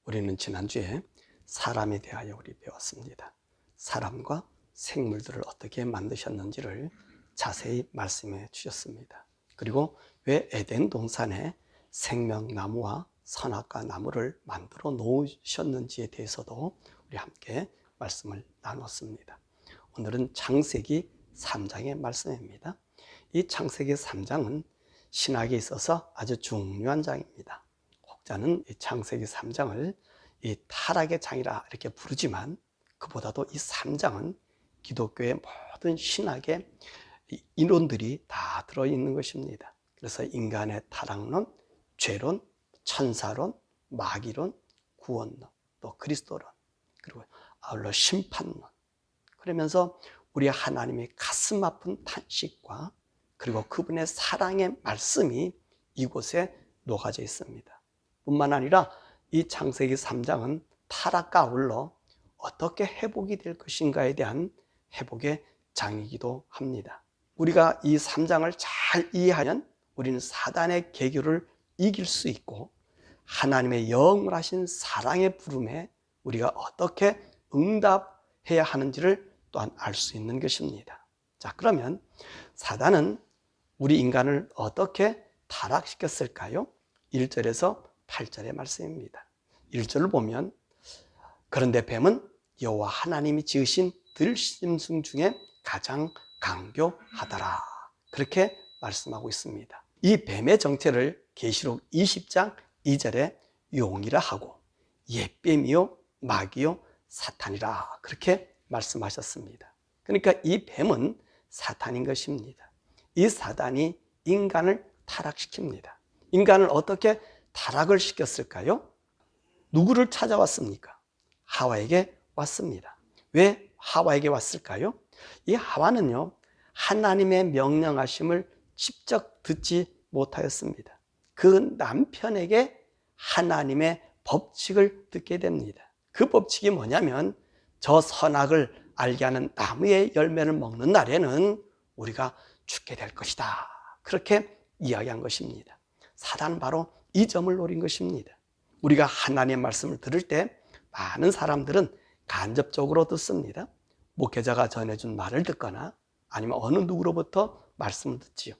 우리는 지난주에 사람에 대하여 우리 배웠습니다. 사람과 생물들을 어떻게 만드셨는지를 자세히 말씀해 주셨습니다. 그리고 왜 에덴 동산에 생명나무와 선악과 나무를 만들어 놓으셨는지에 대해서도 우리 함께 말씀을 나눴습니다. 오늘은 창세기 3장의 말씀입니다. 이 창세기 3장은 신학에 있어서 아주 중요한 장입니다. 혹자는 이 창세기 3장을 이 타락의 장이라 이렇게 부르지만 그보다도 이 3장은 기독교의 모든 신학의 이론들이 다 들어있는 것입니다. 그래서 인간의 타락론, 죄론, 천사론, 마귀론, 구원론, 또 그리스도론, 그리고 아울러 심판론, 그러면서 우리 하나님의 가슴 아픈 탄식과 그리고 그분의 사랑의 말씀이 이곳에 녹아져 있습니다. 뿐만 아니라 이 창세기 3장은 타락과 아울러 어떻게 회복이 될 것인가에 대한 회복의 장이기도 합니다. 우리가 이 3장을 잘 이해하면 우리는 사단의 계교를 이길 수 있고 하나님의 영원하신 사랑의 부름에 우리가 어떻게 응답해야 하는지를 또한 알 수 있는 것입니다. 자, 그러면 사단은 우리 인간을 어떻게 타락시켰을까요? 1절에서 8절의 말씀입니다. 1절을 보면 그런데 뱀은 여호와 하나님이 지으신 들짐승 중에 가장 강교하더라, 그렇게 말씀하고 있습니다. 이 뱀의 정체를 계시록 20장 2절에 용이라 하고 옛뱀이요 마귀요 사탄이라 그렇게 말씀하셨습니다. 그러니까 이 뱀은 사탄인 것입니다. 이 사단이 인간을 타락시킵니다. 인간을 어떻게 타락을 시켰을까요? 누구를 찾아왔습니까? 하와에게 왔습니다. 왜 하와에게 왔을까요? 이 하와는요, 하나님의 명령하심을 직접 듣지 못하였습니다. 그 남편에게 하나님의 법칙을 듣게 됩니다. 그 법칙이 뭐냐면 저 선악을 알게 하는 나무의 열매를 먹는 날에는 우리가 죽게 될 것이다, 그렇게 이야기한 것입니다. 사단은 바로 이 점을 노린 것입니다. 우리가 하나님의 말씀을 들을 때 많은 사람들은 간접적으로 듣습니다. 목회자가 전해준 말을 듣거나 아니면 어느 누구로부터 말씀을 듣지요.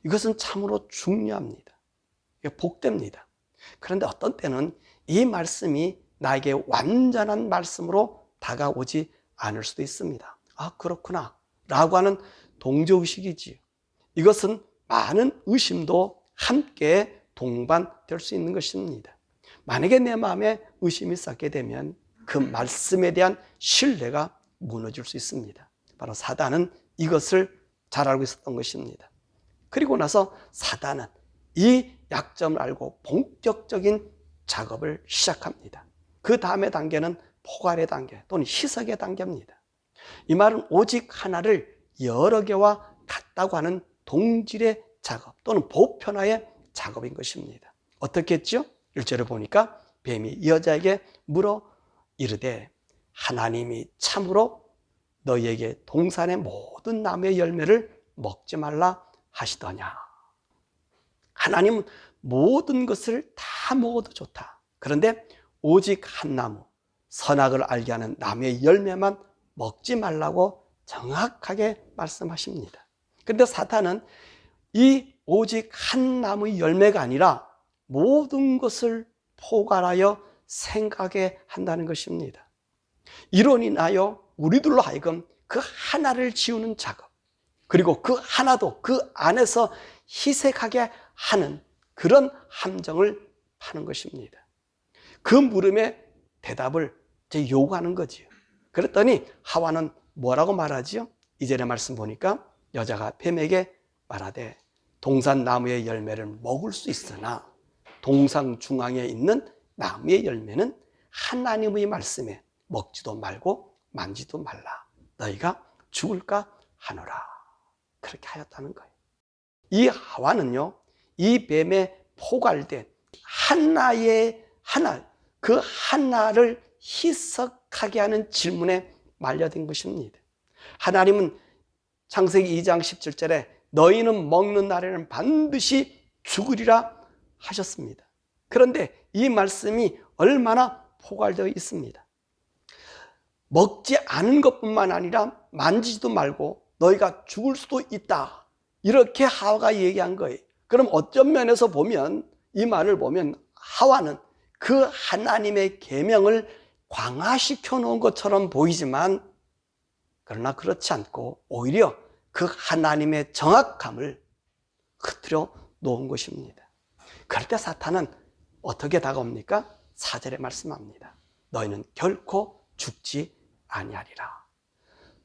이것은 참으로 중요합니다. 이게 복됩니다. 그런데 어떤 때는 이 말씀이 나에게 완전한 말씀으로 다가오지 않을 수도 있습니다. 아, 그렇구나 라고 하는 동조의식이지요. 이것은 많은 의심도 함께 동반될 수 있는 것입니다. 만약에 내 마음에 의심이 쌓게 되면 그 말씀에 대한 신뢰가 무너질 수 있습니다. 바로 사단은 이것을 잘 알고 있었던 것입니다. 그리고 나서 사단은 이 약점을 알고 본격적인 작업을 시작합니다. 그 다음의 단계는 포괄의 단계 또는 희석의 단계입니다. 이 말은 오직 하나를 여러 개와 같다고 하는 동질의 작업 또는 보편화의 작업인 것입니다. 어떻게 했죠? 1절에 보니까 뱀이 여자에게 물어 이르되 하나님이 참으로 너희에게 동산의 모든 나무의 열매를 먹지 말라 하시더냐. 하나님은 모든 것을 다 먹어도 좋다. 그런데 오직 한 나무, 선악을 알게 하는 나무의 열매만 먹지 말라고 정확하게 말씀하십니다. 그런데 사탄은 이 오직 한 나무의 열매가 아니라 모든 것을 포괄하여 생각하게 한다는 것입니다. 이로 인하여 우리들로 하여금 그 하나를 지우는 작업, 그리고 그 하나도 그 안에서 희색하게 하는 그런 함정을 파는 것입니다. 그 물음에 대답을 요구하는 거지요. 그랬더니 하와는 뭐라고 말하지요? 이전의 말씀 보니까 여자가 뱀에게 말하되 동산 나무의 열매를 먹을 수 있으나 동산 중앙에 있는 나무의 열매는 하나님의 말씀에 먹지도 말고 만지도 말라, 너희가 죽을까 하노라, 그렇게 하였다는 거예요. 이 하와는요, 이 뱀에 포괄된 그 하나를 희석하게 하는 질문에 말려든 것입니다. 하나님은 창세기 2장 17절에 너희는 먹는 날에는 반드시 죽으리라 하셨습니다. 그런데 이 말씀이 얼마나 포괄되어 있습니다. 먹지 않은 것뿐만 아니라 만지지도 말고 너희가 죽을 수도 있다. 이렇게 하와가 얘기한 거예요. 그럼 어떤 면에서 보면 이 말을 보면 하와는 그 하나님의 계명을 강화시켜 놓은 것처럼 보이지만 그러나 그렇지 않고 오히려 그 하나님의 정확함을 흐트려 놓은 것입니다. 그럴 때 사탄은 어떻게 다가옵니까? 4절에 말씀합니다. 너희는 결코 죽지 아니하리라.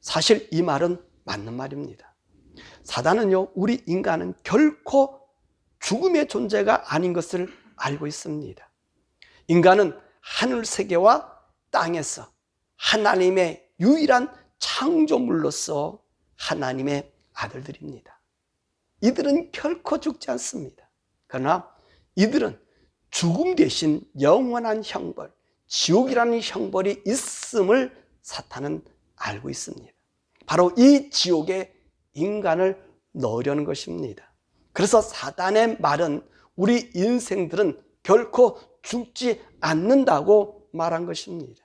사실 이 말은 맞는 말입니다. 사단은요, 우리 인간은 결코 죽음의 존재가 아닌 것을 알고 있습니다. 인간은 하늘 세계와 땅에서 하나님의 유일한 창조물로서 하나님의 아들들입니다. 이들은 결코 죽지 않습니다. 그러나 이들은 죽음 대신 영원한 형벌, 지옥이라는 형벌이 있음을 사탄은 알고 있습니다. 바로 이 지옥에 인간을 넣으려는 것입니다. 그래서 사단의 말은 우리 인생들은 결코 죽지 않는다고 말한 것입니다.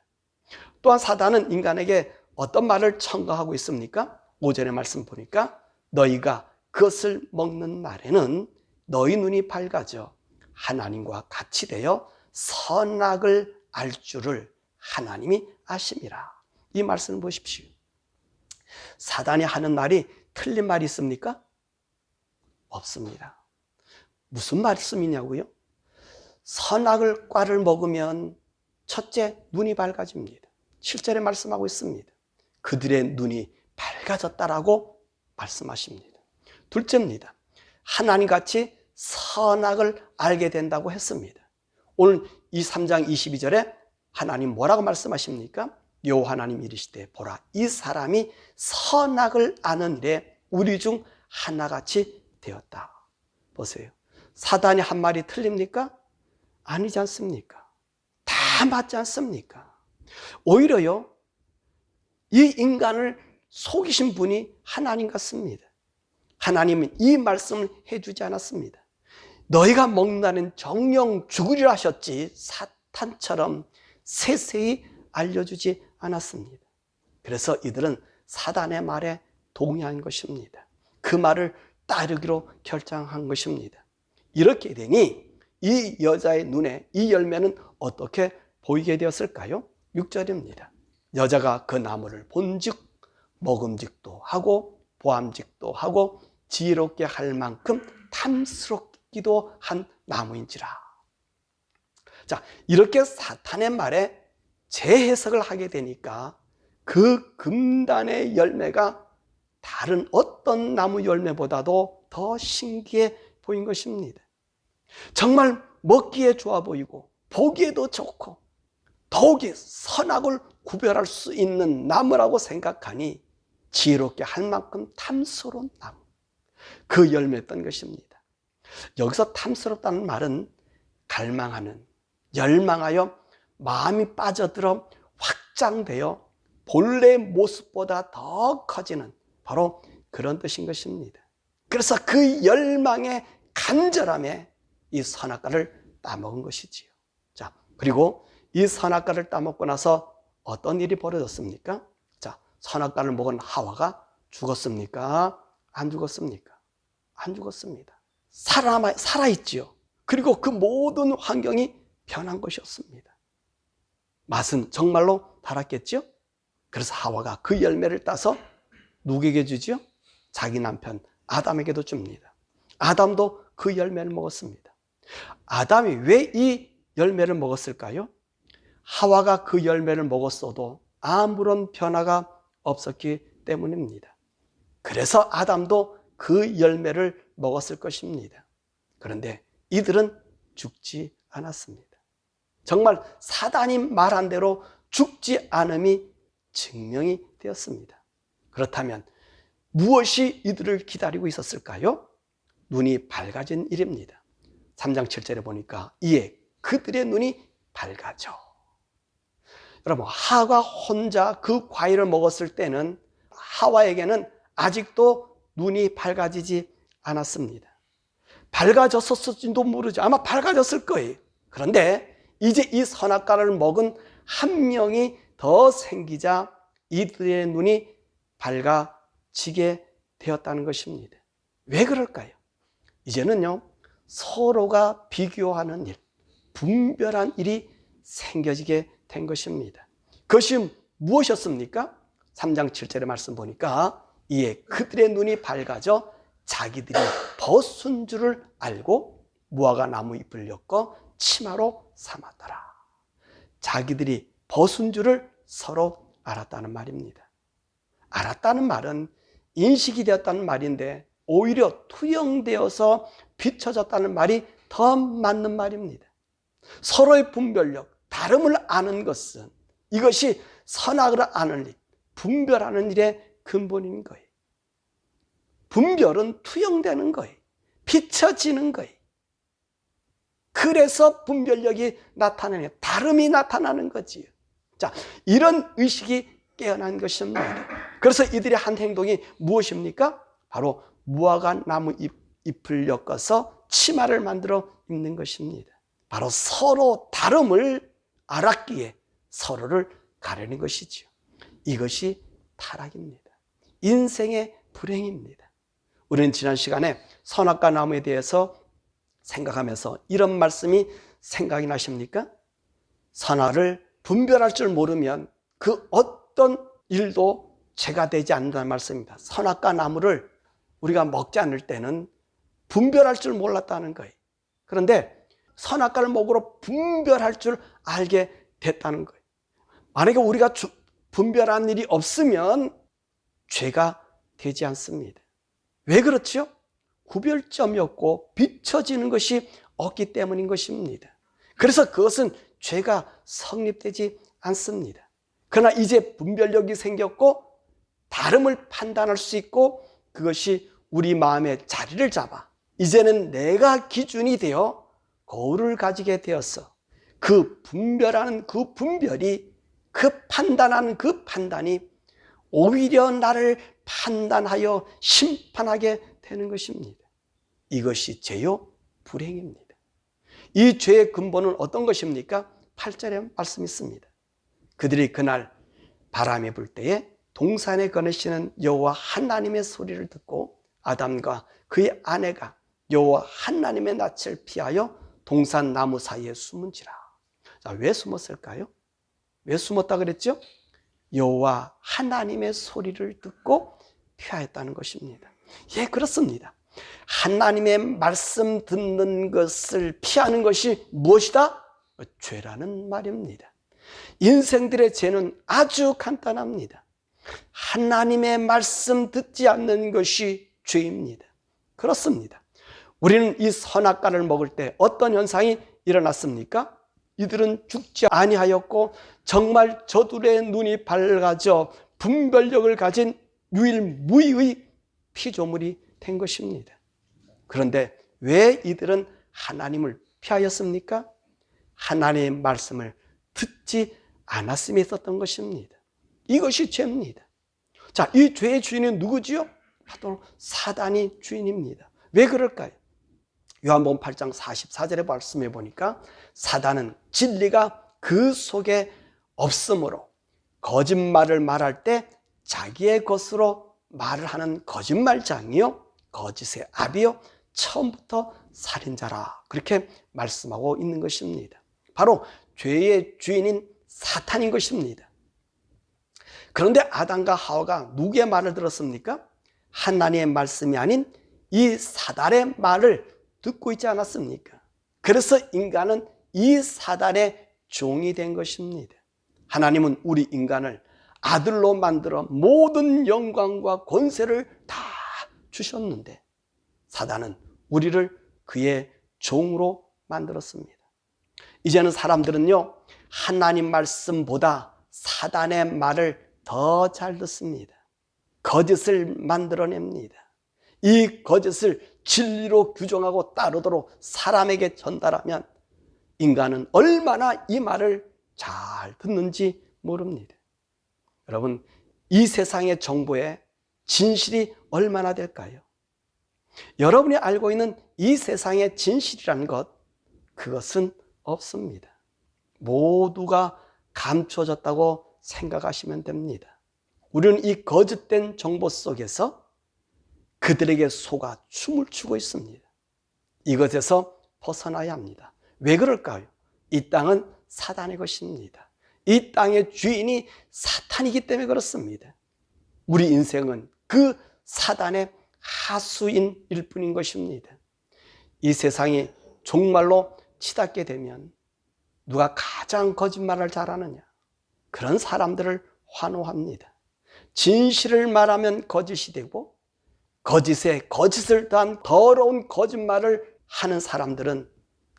또한 사단은 인간에게 어떤 말을 첨가하고 있습니까? 5절의 말씀 보니까 너희가 그것을 먹는 날에는 너희 눈이 밝아져 하나님과 같이 되어 선악을 알 줄을 하나님이 아심이라. 이 말씀을 보십시오. 사단이 하는 말이 틀린 말이 있습니까? 없습니다. 무슨 말씀이냐고요? 선악을 과를 먹으면 첫째 눈이 밝아집니다. 7절에 말씀하고 있습니다. 그들의 눈이 밝아졌다라고 말씀하십니다. 둘째입니다. 하나님같이 선악을 알게 된다고 했습니다. 오늘 이 3장 22절에 하나님 뭐라고 말씀하십니까? 여호와 하나님 이르시되 보라 이 사람이 선악을 아는 일에 우리 중 하나같이 되었다. 보세요. 사단이 한 말이 틀립니까? 아니지 않습니까? 다 맞지 않습니까? 오히려요, 이 인간을 속이신 분이 하나님 같습니다. 하나님은 이 말씀을 해주지 않았습니다. 너희가 먹는다는 정령 죽으리라 하셨지 사탄처럼 세세히 알려주지 않았습니다. 그래서 이들은 사단의 말에 동의한 것입니다. 그 말을 따르기로 결정한 것입니다. 이렇게 되니 이 여자의 눈에 이 열매는 어떻게 보이게 되었을까요? 6절입니다. 여자가 그 나무를 본즉 먹음직도 하고 보암직도 하고 지혜롭게 할 만큼 탐스럽기도 한 나무인지라. 자, 이렇게 사탄의 말에 재해석을 하게 되니까 그 금단의 열매가 다른 어떤 나무 열매보다도 더 신기해 보인 것입니다. 정말 먹기에 좋아 보이고 보기에도 좋고 더욱이 선악을 구별할 수 있는 나무라고 생각하니 지혜롭게 할 만큼 탐스러운 나무, 그 열매였던 것입니다. 여기서 탐스럽다는 말은 갈망하는, 열망하여 마음이 빠져들어 확장되어 본래 모습보다 더 커지는 바로 그런 뜻인 것입니다. 그래서 그 열망의 간절함에 이 선악과를 따먹은 것이지요. 자, 그리고 이 선악과를 따먹고 나서 어떤 일이 벌어졌습니까? 자, 선악과를 먹은 하와가 죽었습니까? 안 죽었습니까? 안 죽었습니다. 살아있지요. 그리고 그 모든 환경이 변한 것이었습니다. 맛은 정말로 달았겠죠? 그래서 하와가 그 열매를 따서 누구에게 주죠? 자기 남편 아담에게도 줍니다. 아담도 그 열매를 먹었습니다. 아담이 왜 이 열매를 먹었을까요? 하와가 그 열매를 먹었어도 아무런 변화가 없었기 때문입니다. 그래서 아담도 그 열매를 먹었을 것입니다. 그런데 이들은 죽지 않았습니다. 정말 사단이 말한 대로 죽지 않음이 증명이 되었습니다. 그렇다면 무엇이 이들을 기다리고 있었을까요? 눈이 밝아진 일입니다. 3장 7절에 보니까 이에 그들의 눈이 밝아져. 여러분, 하와가 혼자 그 과일을 먹었을 때는 하와에게는 아직도 눈이 밝아지지 않았습니다. 밝아졌었을지도 모르죠. 아마 밝아졌을 거예요. 그런데 이제 이 선악과를 먹은 한 명이 더 생기자 이들의 눈이 밝아지게 되었다는 것입니다. 왜 그럴까요? 이제는요, 서로가 비교하는 일, 분별한 일이 생겨지게 된 것입니다. 그것이 무엇이었습니까? 3장 7절의 말씀 보니까 이에 그들의 눈이 밝아져 자기들이 벗은 줄을 알고 무화과 나무 잎을 엮어 치마로 삼았더라. 자기들이 벗은 줄을 서로 알았다는 말입니다. 알았다는 말은 인식이 되었다는 말인데 오히려 투영되어서 비춰졌다는 말이 더 맞는 말입니다. 서로의 분별력, 다름을 아는 것은 이것이 선악을 아는 일, 분별하는 일의 근본인 거예요. 분별은 투영되는 거예요. 비춰지는 거예요. 그래서 분별력이 나타나는, 다름이 나타나는 거지요. 자, 이런 의식이 깨어난 것입니다. 그래서 이들의 한 행동이 무엇입니까? 바로 무화과 나무 잎을 엮어서 치마를 만들어 입는 것입니다. 바로 서로 다름을 알았기에 서로를 가르는 것이지요. 이것이 타락입니다. 인생의 불행입니다. 우리는 지난 시간에 선악과 나무에 대해서 생각하면서 이런 말씀이 생각이 나십니까? 선악을 분별할 줄 모르면 그 어떤 일도 죄가 되지 않는다는 말씀입니다. 선악과 나무를 우리가 먹지 않을 때는 분별할 줄 몰랐다는 거예요. 그런데 선악과를 먹으러 분별할 줄 알게 됐다는 거예요. 만약에 우리가 분별한 일이 없으면 죄가 되지 않습니다. 왜 그렇죠? 구별점이 없고 비춰지는 것이 없기 때문인 것입니다. 그래서 그것은 죄가 성립되지 않습니다. 그러나 이제 분별력이 생겼고 다름을 판단할 수 있고 그것이 우리 마음에 자리를 잡아 이제는 내가 기준이 되어 거울을 가지게 되어서 그 분별하는 그 분별이, 그 판단하는 그 판단이 오히려 나를 판단하여 심판하게 되는 것입니다. 이것이 죄요 불행입니다. 이 죄의 근본은 어떤 것입니까? 8절에 말씀이 있습니다. 그들이 그날 바람이 불 때에 동산에 거느시는 여호와 하나님의 소리를 듣고 아담과 그의 아내가 여호와 하나님의 낯을 피하여 동산 나무 사이에 숨은지라. 자, 왜 숨었을까요? 왜 숨었다 그랬죠? 여호와 하나님의 소리를 듣고 피하였다는 것입니다. 예, 그렇습니다. 하나님의 말씀 듣는 것을 피하는 것이 무엇이다? 죄라는 말입니다. 인생들의 죄는 아주 간단합니다. 하나님의 말씀 듣지 않는 것이 죄입니다. 그렇습니다. 우리는 이 선악과를 먹을 때 어떤 현상이 일어났습니까? 이들은 죽지 아니하였고 정말 저들의 눈이 밝아져 분별력을 가진 유일무이의 피조물이 된 것입니다. 그런데 왜 이들은 하나님을 피하였습니까? 하나님의 말씀을 듣지 않았음에 있었던 것입니다. 이것이 죄입니다. 자, 이 죄의 주인은 누구지요? 바로 사단이 주인입니다. 왜 그럴까요? 요한복음 8장 44절의 말씀해 보니까 사단은 진리가 그 속에 없으므로 거짓말을 말할 때 자기의 것으로 말을 하는 거짓말장이요 거짓의 아비요 처음부터 살인자라, 그렇게 말씀하고 있는 것입니다. 바로 죄의 주인인 사탄인 것입니다. 그런데 아담과 하와가 누구의 말을 들었습니까? 하나님의 말씀이 아닌 이 사단의 말을 듣고 있지 않았습니까? 그래서 인간은 이 사단의 종이 된 것입니다. 하나님은 우리 인간을 아들로 만들어 모든 영광과 권세를 다 주셨는데 사단은 우리를 그의 종으로 만들었습니다. 이제는 사람들은요, 하나님 말씀보다 사단의 말을 더 잘 듣습니다. 거짓을 만들어냅니다. 이 거짓을 진리로 규정하고 따르도록 사람에게 전달하면 인간은 얼마나 이 말을 잘 듣는지 모릅니다. 여러분, 이 세상의 정보에 진실이 얼마나 될까요? 여러분이 알고 있는 이 세상의 진실이라는 것, 그것은 없습니다. 모두가 감춰졌다고 생각하시면 됩니다. 우리는 이 거짓된 정보 속에서 그들에게 속아 춤을 추고 있습니다. 이것에서 벗어나야 합니다. 왜 그럴까요? 이 땅은 사단의 것입니다. 이 땅의 주인이 사탄이기 때문에 그렇습니다. 우리 인생은 그 사단의 하수인 일뿐인 것입니다. 이 세상이 종말로 치닫게 되면 누가 가장 거짓말을 잘하느냐? 그런 사람들을 환호합니다. 진실을 말하면 거짓이 되고 거짓에 거짓을 더한 더러운 거짓말을 하는 사람들은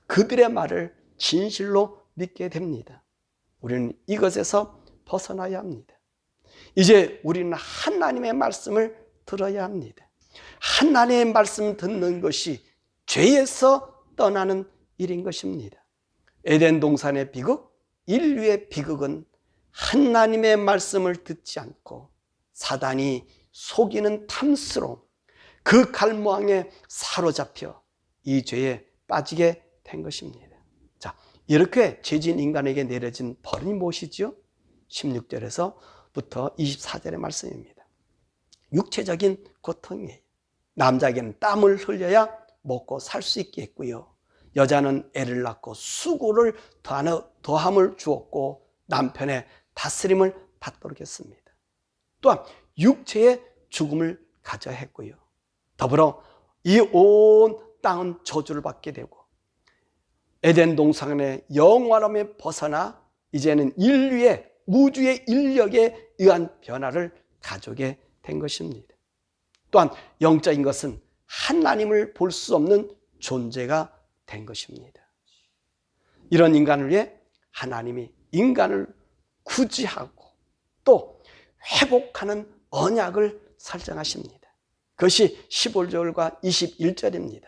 그들의 말을 진실로 믿게 됩니다. 우리는 이것에서 벗어나야 합니다. 이제 우리는 하나님의 말씀을 들어야 합니다. 하나님의 말씀 듣는 것이 죄에서 떠나는 일인 것입니다. 에덴 동산의 비극, 인류의 비극은 하나님의 말씀을 듣지 않고 사단이 속이는 탐스러움, 그 갈모항에 사로잡혀 이 죄에 빠지게 된 것입니다. 자, 이렇게 죄진 인간에게 내려진 벌이 무엇이죠? 16절에서부터 24절의 말씀입니다. 육체적인 고통이에요. 남자에게는 땀을 흘려야 먹고 살 수 있겠고요. 여자는 애를 낳고 수고를 더함을 주었고 남편의 다스림을 받도록 했습니다. 또한 육체의 죽음을 가져야 했고요. 더불어 이 온 땅은 저주를 받게 되고 에덴 동산의 영원함에 벗어나 이제는 인류의 우주의 인력에 의한 변화를 가져오게 된 것입니다. 또한 영적인 것은 하나님을 볼 수 없는 존재가 된 것입니다. 이런 인간을 위해 하나님이 인간을 구지하고 또 회복하는 언약을 설정하십니다. 그것이 15절과 21절입니다.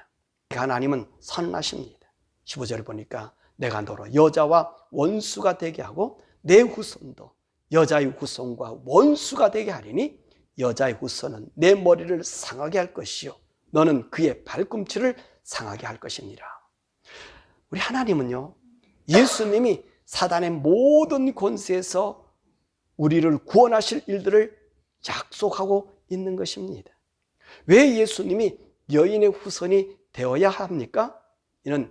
하나님은 선하십니다. 15절을 보니까 내가 너로 여자와 원수가 되게 하고 내 후손도 여자의 후손과 원수가 되게 하리니 여자의 후손은 내 머리를 상하게 할 것이요 너는 그의 발꿈치를 상하게 할 것이니라. 우리 하나님은요, 예수님이 사단의 모든 권세에서 우리를 구원하실 일들을 약속하고 있는 것입니다. 왜 예수님이 여인의 후손이 되어야 합니까? 이는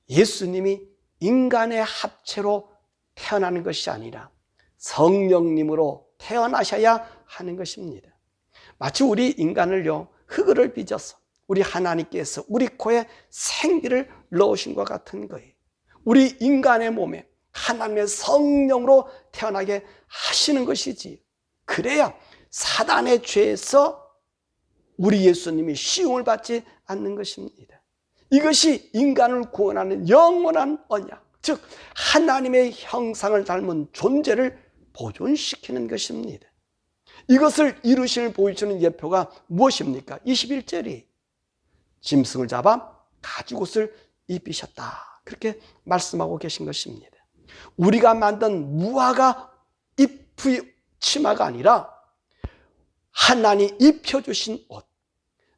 예수님이 인간의 합체로 태어나는 것이 아니라 성령님으로 태어나셔야 하는 것입니다. 마치 우리 인간을요, 흙을 빚어서 우리 하나님께서 우리 코에 생기를 넣으신 것 같은 거예요. 우리 인간의 몸에 하나님의 성령으로 태어나게 하시는 것이지. 그래야 사단의 죄에서 우리 예수님이 시험을 받지 않는 것입니다. 이것이 인간을 구원하는 영원한 언약, 즉 하나님의 형상을 닮은 존재를 보존시키는 것입니다. 이것을 이루심을 보여주는 예표가 무엇입니까? 21절이 짐승을 잡아 가죽옷을 입히셨다, 그렇게 말씀하고 계신 것입니다. 우리가 만든 무화과 잎의 치마가 아니라 하나님 입혀주신 옷,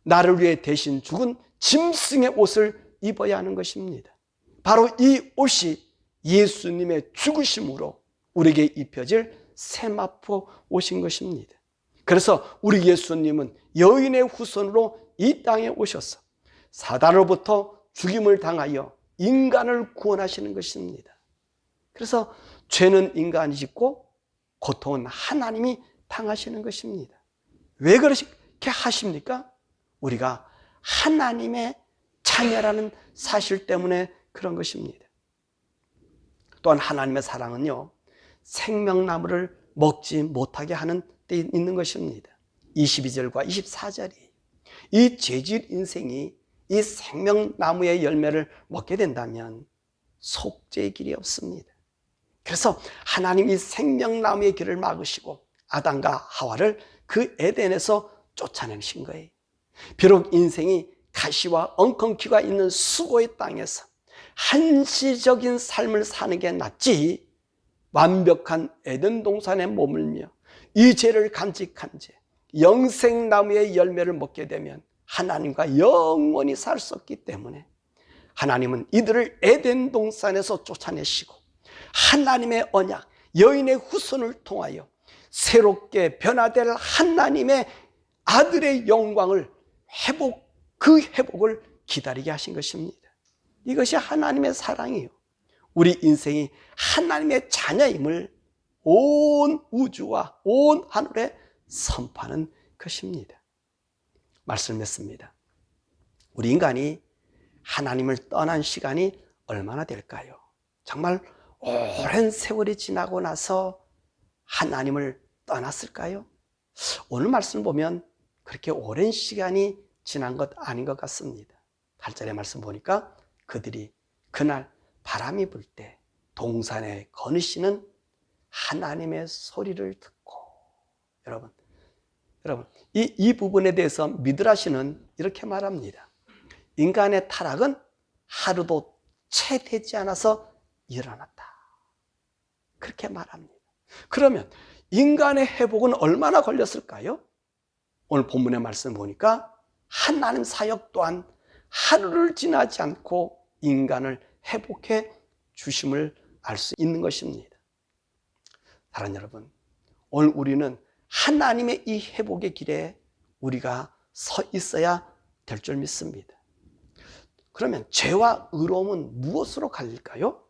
나를 위해 대신 죽은 짐승의 옷을 입어야 하는 것입니다. 바로 이 옷이 예수님의 죽으심으로 우리에게 입혀질 세마포 옷인 것입니다. 그래서 우리 예수님은 여인의 후손으로 이 땅에 오셔서 사단으로부터 죽임을 당하여 인간을 구원하시는 것입니다. 그래서 죄는 인간이 짓고 고통은 하나님이 당하시는 것입니다. 왜 그렇게 하십니까? 우리가 하나님의 자녀라는 사실 때문에 그런 것입니다. 또한 하나님의 사랑은요, 생명나무를 먹지 못하게 하는 때 있는 것입니다. 22절과 24절이 이 죄질 인생이 이 생명나무의 열매를 먹게 된다면 속죄의 길이 없습니다. 그래서 하나님이 생명나무의 길을 막으시고 아담과 하와를 그 에덴에서 쫓아내신 거예요. 비록 인생이 가시와 엉겅퀴가 있는 수고의 땅에서 한시적인 삶을 사는 게 낫지, 완벽한 에덴 동산에 머물며 이 죄를 간직한 채 영생나무의 열매를 먹게 되면 하나님과 영원히 살 수 없기 때문에 하나님은 이들을 에덴 동산에서 쫓아내시고 하나님의 언약, 여인의 후손을 통하여 새롭게 변화될 하나님의 아들의 영광을 그 회복을 기다리게 하신 것입니다. 이것이 하나님의 사랑이에요. 우리 인생이 하나님의 자녀임을 온 우주와 온 하늘에 선포하는 것입니다. 말씀을 맺습니다. 우리 인간이 하나님을 떠난 시간이 얼마나 될까요? 정말 오랜 세월이 지나고 나서 하나님을 떠났을까요? 오늘 말씀을 보면 그렇게 오랜 시간이 지난 것 아닌 것 같습니다. 8절의 말씀 보니까 그들이 그날 바람이 불 때 동산에 거느시는 하나님의 소리를 듣고, 여러분 이 부분에 대해서 미드라시는 이렇게 말합니다. 인간의 타락은 하루도 채 되지 않아서 일어났다, 그렇게 말합니다. 그러면 인간의 회복은 얼마나 걸렸을까요? 오늘 본문의 말씀 보니까 하나님 사역 또한 하루를 지나지 않고 인간을 회복해 주심을 알 수 있는 것입니다. 사랑하는 여러분, 오늘 우리는 하나님의 이 회복의 길에 우리가 서 있어야 될 줄 믿습니다. 그러면 죄와 의로움은 무엇으로 갈릴까요?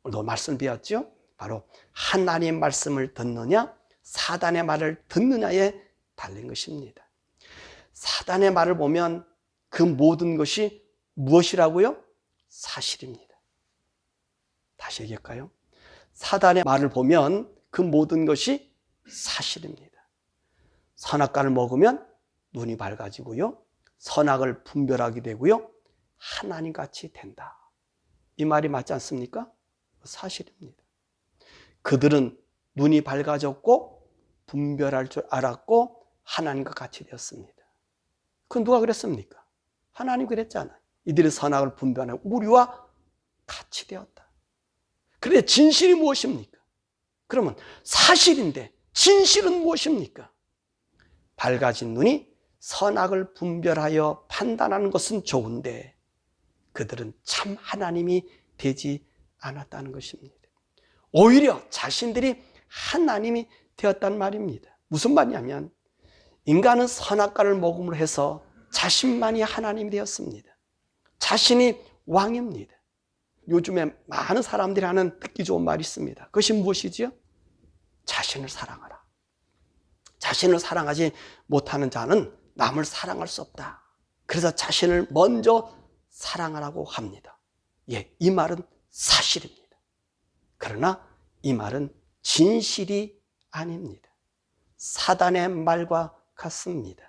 오늘도 말씀 배웠죠? 바로 하나님의 말씀을 듣느냐 사단의 말을 듣느냐에 달린 것입니다. 사단의 말을 보면 그 모든 것이 무엇이라고요? 사실입니다. 다시 얘기할까요? 사단의 말을 보면 그 모든 것이 사실입니다. 선악과를 먹으면 눈이 밝아지고요, 선악을 분별하게 되고요, 하나님같이 된다. 이 말이 맞지 않습니까? 사실입니다. 그들은 눈이 밝아졌고 분별할 줄 알았고 하나님과 같이 되었습니다. 그건 누가 그랬습니까? 하나님 그랬잖아요. 이들이 선악을 분별하고 우리와 같이 되었다. 그런데 진실이 무엇입니까? 그러면 사실인데 진실은 무엇입니까? 밝아진 눈이 선악을 분별하여 판단하는 것은 좋은데 그들은 참 하나님이 되지 않았다는 것입니다. 오히려 자신들이 하나님이 되었단 말입니다. 무슨 말이냐면 인간은 선악과를 먹음으로 해서 자신만이 하나님이 되었습니다. 자신이 왕입니다. 요즘에 많은 사람들이 하는 듣기 좋은 말이 있습니다. 그것이 무엇이지요? 자신을 사랑하라. 자신을 사랑하지 못하는 자는 남을 사랑할 수 없다. 그래서 자신을 먼저 사랑하라고 합니다. 예, 이 말은 사실입니다. 그러나 이 말은 진실이 아닙니다. 사단의 말과 같습니다.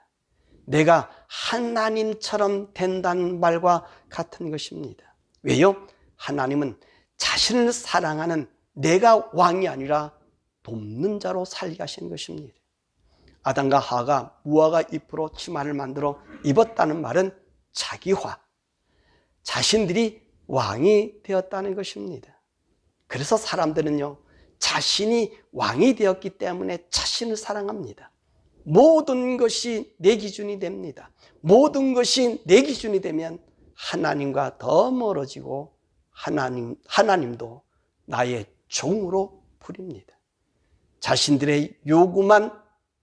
내가 하나님처럼 된다는 말과 같은 것입니다. 왜요? 하나님은 자신을 사랑하는 내가 왕이 아니라 돕는 자로 살게 하신 것입니다. 아담과 하와가 무화과 잎으로 치마를 만들어 입었다는 말은 자기화, 자신들이 왕이 되었다는 것입니다. 그래서 사람들은요, 자신이 왕이 되었기 때문에 자신을 사랑합니다. 모든 것이 내 기준이 됩니다. 모든 것이 내 기준이 되면 하나님과 더 멀어지고 하나님도 나의 종으로 부립니다. 자신들의 요구만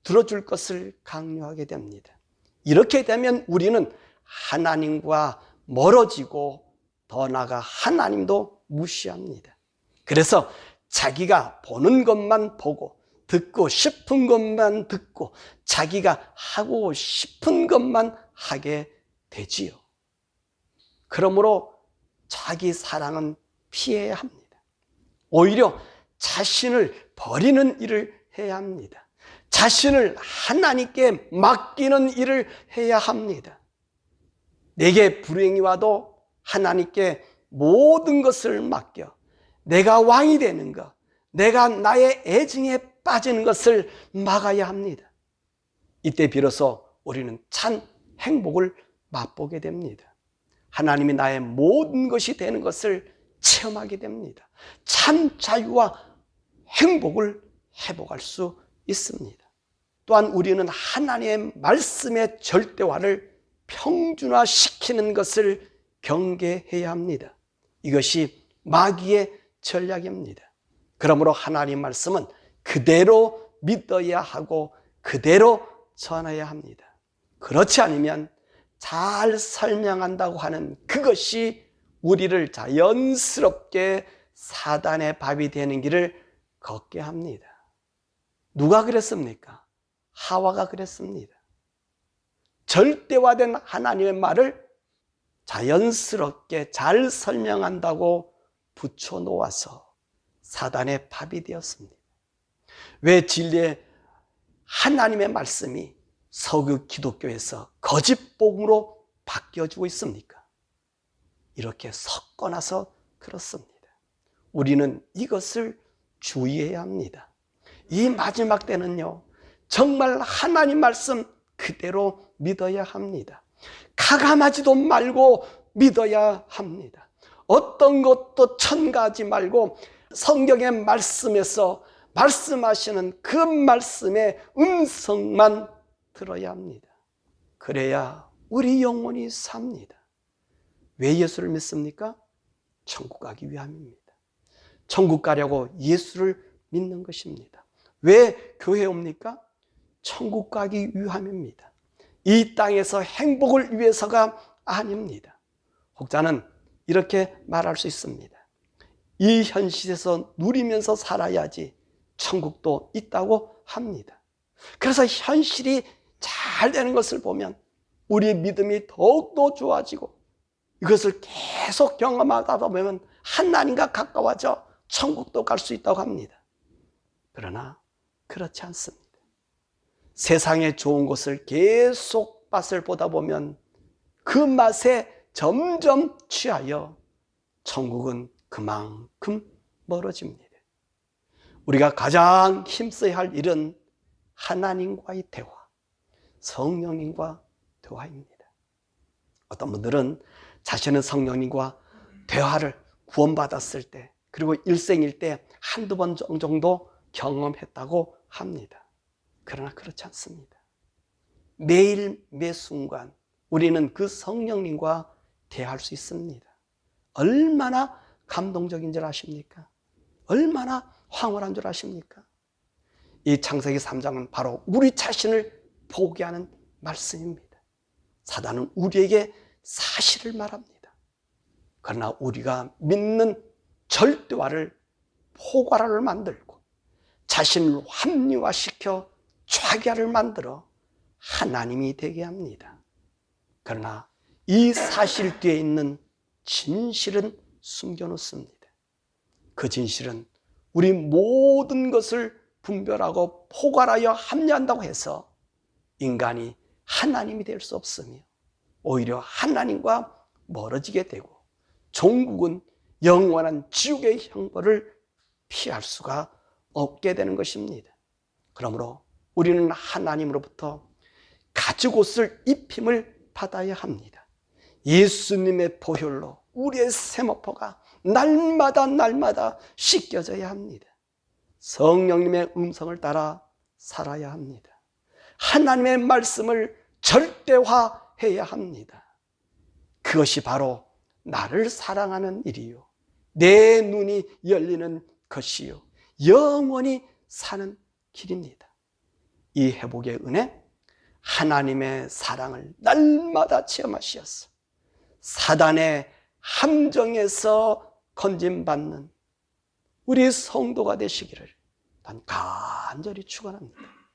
들어줄 것을 강요하게 됩니다. 이렇게 되면 우리는 하나님과 멀어지고 더 나아가 하나님도 무시합니다. 그래서 자기가 보는 것만 보고 듣고 싶은 것만 듣고 자기가 하고 싶은 것만 하게 되지요. 그러므로 자기 사랑은 피해야 합니다. 오히려 자신을 버리는 일을 해야 합니다. 자신을 하나님께 맡기는 일을 해야 합니다. 내게 불행이 와도 하나님께 모든 것을 맡겨 내가 왕이 되는 것, 내가 나의 애증에 빠지는 것을 막아야 합니다. 이때 비로소 우리는 참 행복을 맛보게 됩니다. 하나님이 나의 모든 것이 되는 것을 체험하게 됩니다. 참 자유와 행복을 회복할 수 있습니다. 또한 우리는 하나님의 말씀의 절대화를 평준화시키는 것을 경계해야 합니다. 이것이 마귀의 전략입니다. 그러므로 하나님 말씀은 그대로 믿어야 하고 그대로 전해야 합니다. 그렇지 않으면 잘 설명한다고 하는 그것이 우리를 자연스럽게 사단의 밥이 되는 길을 걷게 합니다. 누가 그랬습니까? 하와가 그랬습니다. 절대화된 하나님의 말을 자연스럽게 잘 설명한다고 붙여놓아서 사단의 밥이 되었습니다. 왜 진리의 하나님의 말씀이 서구 기독교에서 거짓 복음으로 바뀌어지고 있습니까? 이렇게 섞어놔서 그렇습니다. 우리는 이것을 주의해야 합니다. 이 마지막 때는요, 정말 하나님 말씀 그대로 믿어야 합니다. 가감하지도 말고 믿어야 합니다. 어떤 것도 첨가하지 말고 성경의 말씀에서 말씀하시는 그 말씀의 음성만 들어야 합니다. 그래야 우리 영혼이 삽니다. 왜 예수를 믿습니까? 천국 가기 위함입니다. 천국 가려고 예수를 믿는 것입니다. 왜 교회에 옵니까? 천국 가기 위함입니다. 이 땅에서 행복을 위해서가 아닙니다. 혹자는 이렇게 말할 수 있습니다. 이 현실에서 누리면서 살아야지 천국도 있다고 합니다. 그래서 현실이 잘 되는 것을 보면 우리의 믿음이 더욱더 좋아지고 이것을 계속 경험하다 보면 하나님과 가까워져 천국도 갈 수 있다고 합니다. 그러나 그렇지 않습니다. 세상의 좋은 것을 계속 맛을 보다 보면 그 맛에 점점 취하여 천국은 그만큼 멀어집니다. 우리가 가장 힘써야 할 일은 하나님과의 대화, 성령님과 대화입니다. 어떤 분들은 자신은 성령님과 대화를 구원받았을 때, 그리고 일생일 때 한두 번 정도 경험했다고 합니다. 그러나 그렇지 않습니다. 매일 매 순간 우리는 그 성령님과 대화할 수 있습니다. 얼마나 감동적인 줄 아십니까? 얼마나 황홀한 줄 아십니까? 이 창세기 3장은 바로 우리 자신을 보게 하는 말씀입니다. 사단은 우리에게 사실을 말합니다. 그러나 우리가 믿는 절대화를 포괄화를 만들고 자신을 합리화시켜 좌결을 만들어 하나님이 되게 합니다. 그러나 이 사실 뒤에 있는 진실은 숨겨놓습니다. 그 진실은 우리 모든 것을 분별하고 포괄하여 합리한다고 해서 인간이 하나님이 될 수 없으며 오히려 하나님과 멀어지게 되고 종국은 영원한 지옥의 형벌을 피할 수가 없게 되는 것입니다. 그러므로 우리는 하나님으로부터 가죽옷을 입힘을 받아야 합니다. 예수님의 보혈로 우리의 세모포가 날마다 씻겨져야 합니다. 성령님의 음성을 따라 살아야 합니다. 하나님의 말씀을 절대화해야 합니다. 그것이 바로 나를 사랑하는 일이요, 내 눈이 열리는 것이요, 영원히 사는 길입니다. 이 회복의 은혜, 하나님의 사랑을 날마다 체험하시었어 사단의 함정에서 건진받는 우리 성도가 되시기를 난 간절히 축원합니다.